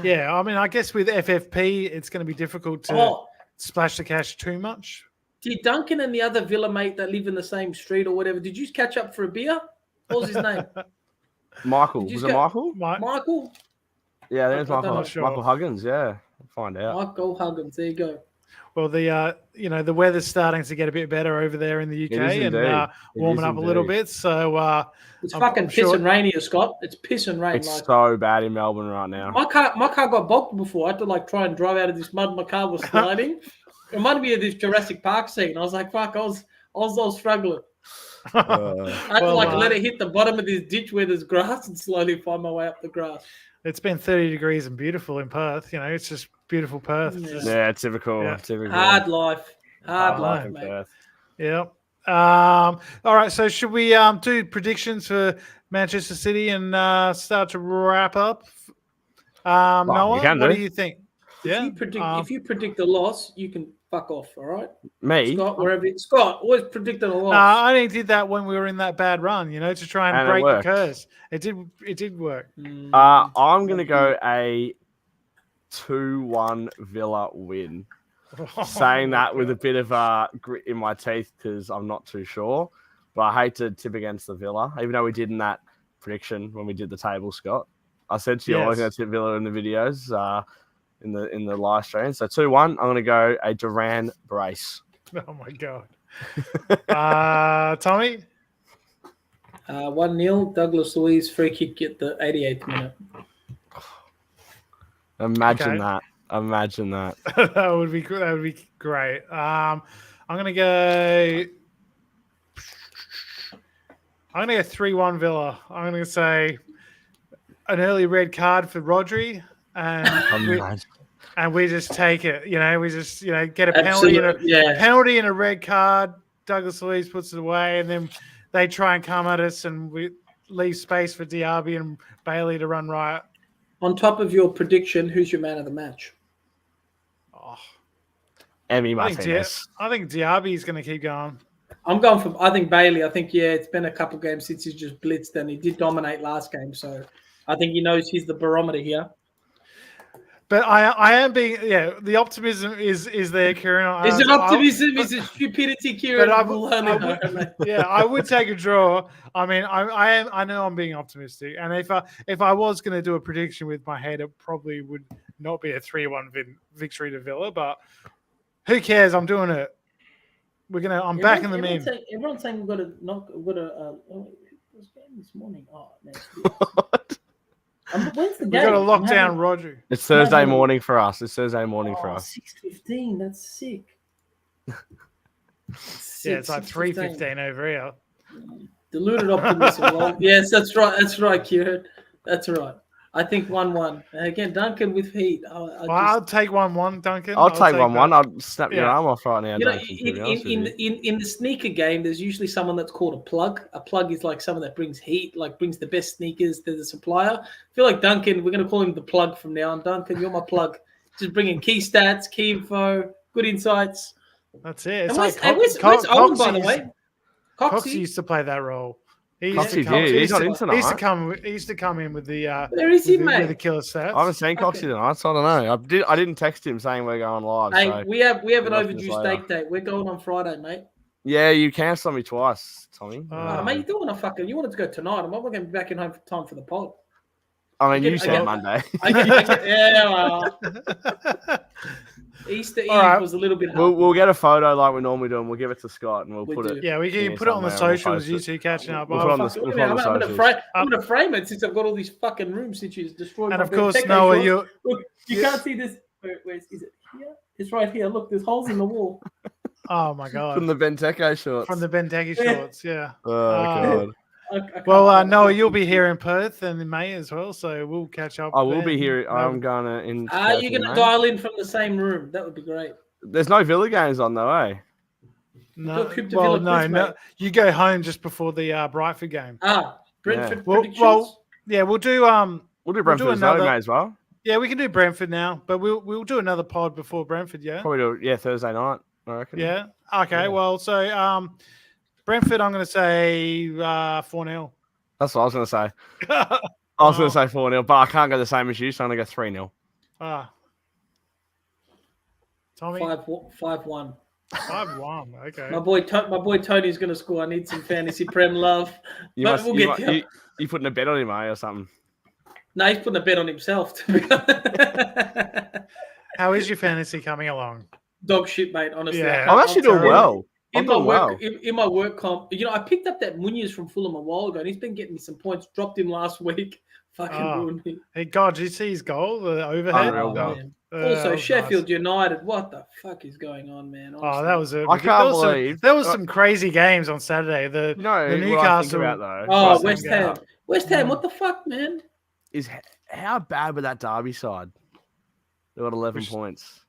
yeah, I mean, I guess with FFP, it's going to be difficult to splash the cash too much. Did Duncan and the other Villa mate that live in the same street or whatever, did you catch up for a beer? What was his name? Michael. Was it Michael? Michael? Yeah, there's Michael. Sure. Michael Huggins, yeah. I'll find out. Michael Huggins, there you go. Well, the weather's starting to get a bit better over there in the UK and warming up a little bit. So it's fucking piss and rain here, Scott. It's piss and rain. It's so bad in Melbourne right now. My car got bogged before. I had to try and drive out of this mud. My car was sliding. It reminded me of this Jurassic Park scene. I was like, fuck, I was struggling. I had to let it hit the bottom of this ditch where there's grass and slowly find my way up the grass. It's been 30 degrees and beautiful in Perth. It's just beautiful Perth. Yeah, typical. Yeah. Typical. Hard life, mate. Perth. Yeah. All right. So should we do predictions for Manchester City and start to wrap up? Noah, what do you think? If you predict a loss, you can fuck off. All right. Me, Scott always predicted a loss. I only did that when we were in that bad run. To try and break the curse. It did work. I'm gonna go a 2-1 Villa win. Saying that with a bit of grit in my teeth because I'm not too sure. But I hate to tip against the Villa, even though we did in that prediction when we did the table, Scott. I said to you, I was going to tip Villa in the videos, in the live stream. So 2-1, I'm going to go a Duran brace. Oh, my God. Tommy? 1-0, Douglas Luiz, free kick at the 88th minute. Imagine that. That would be great. I'm gonna go 3-1 Villa. I'm gonna say an early red card for Rodri, and we just take it. We just get a penalty and a red card. Douglas Luiz puts it away, and then they try and come at us, and we leave space for Diaby and Bailey to run riot. On top of your prediction, who's your man of the match? Emi Martinez. I think Diaby's going to keep going. I think Bailey. I think, it's been a couple games since he's just blitzed and he did dominate last game. So I think he knows he's the barometer here. But I am being, the optimism is there, Kieran. Is it optimism? Is it stupidity, Kieran? I would take a draw. I mean, I know I'm being optimistic. And if I was going to do a prediction with my head, it probably would not be a 3-1 victory to Villa, but who cares? I'm doing it. I'm backing them in. Everyone's saying we've got to what's the game this morning? Oh, man. When's the game? We've got to lock down Rodri. It's Thursday morning for us. 6:15. That's sick. It's like 3:15 over here. Deluded optimism. Yes, that's right, Kieran. That's right. I think 1-1. Again, Duncan with heat. I'll take 1-1, Duncan. I'll take 1-1. I'll snap your arm off right now. In the sneaker game, there's usually someone that's called a plug. A plug is like someone that brings heat, brings the best sneakers to the supplier. I feel like Duncan, we're going to call him the plug from now on. Duncan, you're my plug. Just bringing key stats, key info, good insights. That's it. It's where's Owen, by the way? Cox used to play that role. He used to come in with the Where is he, mate? With the killer stats. I haven't seen Coxie tonight, so I don't know. I didn't text him saying we're going live. Hey, so we have an overdue steak date. We're going on Friday, mate. Yeah, you cancelled me twice, Tommy. Mate, you wanted to go tonight. I'm not going to be back in home for time for the pod. I mean, you said Monday. Well, Easter Eve was a little bit hard. We'll get a photo like we normally do, and we'll give it to Scott, and we'll put it. Yeah, we can put it on the socials. You two catching up. We'll put on the socials. I'm gonna frame it since I've got all these fucking rooms since you destroyed. And of course, Noah, you can't see this. Where is it? Here? It's right here. Look, there's holes in the wall. Oh my god! From the Benteke shorts. From the Benteke shorts, yeah. Oh god. Well, Noah, you'll be here in Perth and in May as well, so we'll catch up. I will be here. I'm gonna in. Are you gonna dial in from the same room? That would be great. There's no Villa games on though, eh? No. Well, no. You go home just before the Brightford game. Brentford. Well, yeah, we'll do. We'll do Brentford as well. Yeah, we can do Brentford now, but we'll do another pod before Brentford. Yeah. Probably do. Thursday night. I reckon. Yeah. Okay. Yeah. Well, so Brentford, I'm going to say 4-0. That's what I was going to say. I was going to say 4-0, but I can't go the same as you, so I'm going to go 3-0. Tommy? 5-1. 5-1. Okay. My boy Tony's going to score. I need some fantasy prem love. You putting a bet on him, or something? No, he's putting a bet on himself. How is your fantasy coming along? Dog shit, mate. Honestly, yeah. I'm actually doing well. In my work comp, I picked up that Munoz from Fulham a while ago, and he's been getting me some points. Dropped him last week. Fucking ruined me. Hey, God, did you see his goal? The overhead. Unreal goal. Also, Sheffield United. What the fuck is going on, man? Honestly. That was it. I can't believe there was some crazy games on Saturday. The Newcastle. West Ham. West Ham. What the fuck, man? How bad were that Derby side? They got 11 points.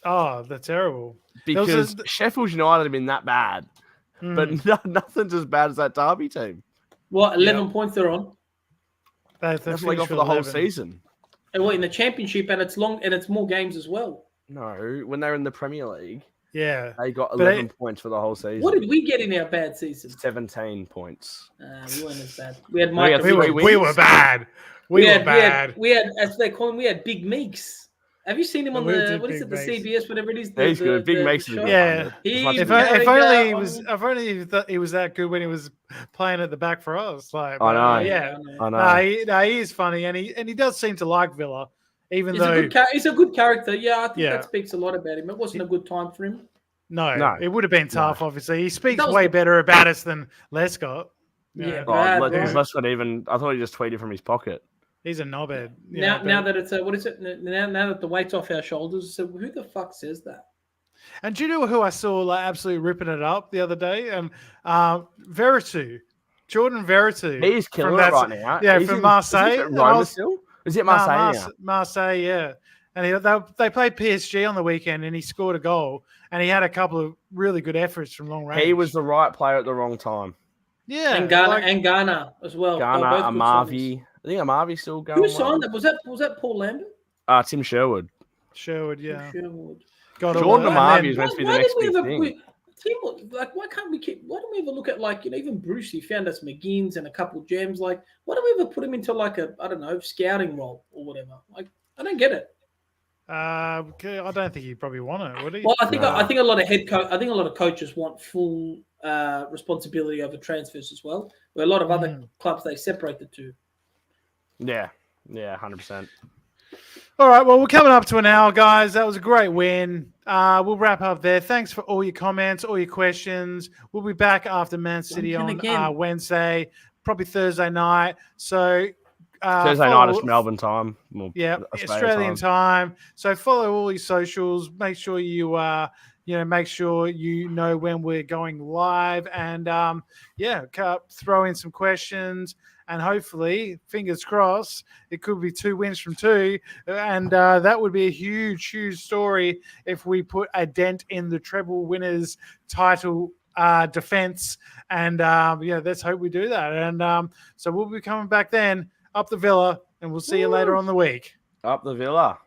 Oh, they're terrible. Because Sheffield United have been that bad, but nothing's as bad as that Derby team. What, 11 points they're on? That's like off for the whole season. And what, in the Championship, and it's long, and it's more games as well. No, when they're in the Premier League, they got 11 points for the whole season. What did we get in our bad season? 17 points. We weren't as bad. We had Mike. We were bad. We were bad. We had, as they call him, we had Big Meeks. Have you seen him on the CBS, whatever it is? He's good. Big Meeks is good. Yeah. If only he was that good when he was playing at the back for us. Like, I know. Yeah. I know. He is funny, and he does seem to like Villa, even though he's a good character. Yeah, I think that speaks a lot about him. It wasn't a good time for him. No. It would have been tough. Obviously, he speaks way better about us than Lescott. Yeah. Lescott even. I thought he just tweeted from his pocket. He's a knobhead. Now that it's what is it? Now that the weight's off our shoulders, so who the fuck says that? And do you know who I saw absolutely ripping it up the other day? And Veretout, Jordan Veretout. He's killing it right now. Yeah, from Marseille. Is it Marseille now? Marseille, yeah. And they played PSG on the weekend, and he scored a goal. And he had a couple of really good efforts from long range. He was the right player at the wrong time. Yeah, and Ghana as well. Ghana, Amavi. I think Amavi's still going. Who signed that? Was that Paul Lambert? Tim Sherwood. Yeah. Jordan Amavi is meant to be the next big thing. Why don't we ever look at even Brucey found us McGinns and a couple of gems. Why don't we ever put him into scouting role or whatever? I don't get it. I don't think he'd probably want it, would he? Well, I think a lot of coaches want full responsibility over transfers as well. Where a lot of other clubs they separate the two. Yeah, 100%. All right, well, we're coming up to an hour, guys. That was a great win. We'll wrap up there. Thanks for all your comments, all your questions. We'll be back after Man City on Wednesday, probably Thursday night. So Thursday night is Melbourne time. Australian time. So follow all your socials. Make sure you make sure you know when we're going live, and throw in some questions. And hopefully, fingers crossed, it could be 2 wins from 2. And that would be a huge, huge story if we put a dent in the treble winners title defense. And, let's hope we do that. And so we'll be coming back then, up the Villa, and we'll see you later on the week. Up the Villa.